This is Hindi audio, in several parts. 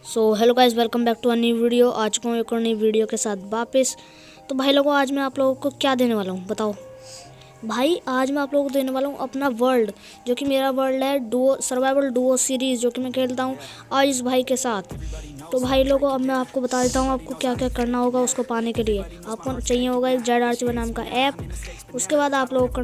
So hello guys, welcome back to a new video. आ चुका हूँ एक और नई वीडियो के साथ वापस। तो भाई लोगों, आज मैं आप लोगों को क्या देने वाला हूँ बताओ। भाई आज मैं आप लोगों को देने वाला हूँ अपना वर्ल्ड, जो कि मेरा वर्ल्ड है डुओ सर्वाइवल डुओ सीरीज़, जो कि मैं खेलता हूँ आयुष भाई के साथ। तो भाई लोगों, अब मैं आपको बता देता हूँ आपको क्या क्या करना होगा उसको पाने के लिए। आपको चाहिए होगा एक ZRC नाम का ऐप। उसके बाद आप लोगों को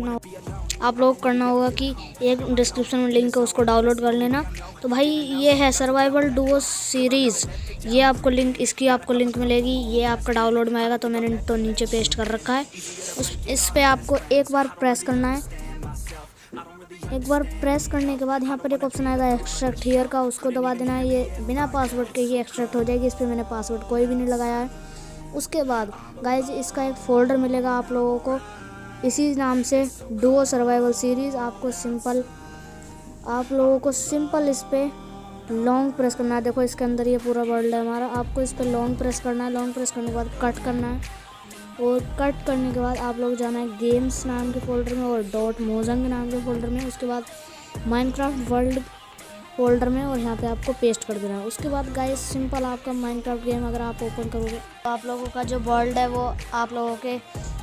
करना होगा कि एक डिस्क्रिप्शन में लिंक है, उसको डाउनलोड कर लेना। तो भाई ये है सर्वाइवल डुओ सीरीज़, ये आपको लिंक इसकी आपको लिंक मिलेगी। ये आपका डाउनलोड में आएगा, तो मैंने तो नीचे पेस्ट कर रखा है। इस पे आपको एक बार प्रेस करना है। एक बार प्रेस करने के बाद यहाँ पर एक ऑप्शन आएगा एक्सट्रैक्ट हियर का, उसको दबा देना है। ये बिना पासवर्ड के ही एक्सट्रैक्ट हो जाएगी। इस पर मैंने पासवर्ड कोई भी नहीं लगाया है। उसके बाद गाइज इसका एक फ़ोल्डर मिलेगा आप लोगों को इसी नाम से, डुओ सर्वाइवल सीरीज़। आप लोगों को सिंपल इस पर लॉन्ग प्रेस करना है। देखो इसके अंदर ये पूरा वर्ल्ड है हमारा। आपको इस पर लॉन्ग प्रेस करना है। लॉन्ग प्रेस करने के बाद कट करना है, और कट करने के बाद आप लोग जाना है गेम्स नाम के फ़ोल्डर में और डॉट मोजंग नाम के फ़ोल्डर में। उसके बाद माइनक्राफ्ट वर्ल्ड फोल्डर में, और यहाँ पे आपको पेस्ट कर देना है। उसके बाद गाइस सिंपल आपका माइनक्राफ्ट गेम अगर आप ओपन करोगे तो आप लोगों का जो वर्ल्ड है वो आप लोगों के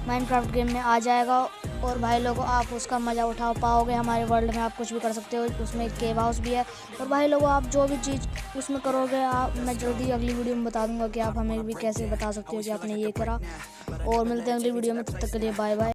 माइनक्राफ्ट गेम में आ जाएगा। और भाई लोगों, आप उसका मज़ा उठा पाओगे। हमारे वर्ल्ड में आप कुछ भी कर सकते हो। उसमें एक केव हाउस भी है। और भाई लोगों, आप जो भी चीज़ उसमें करोगे मैं जल्दी अगली वीडियो में बता दूंगा कि आप हमें भी कैसे बता सकते हो कि आपने ये करा। और मिलते हैं अगली वीडियो में, तब तक के लिए बाय बाय।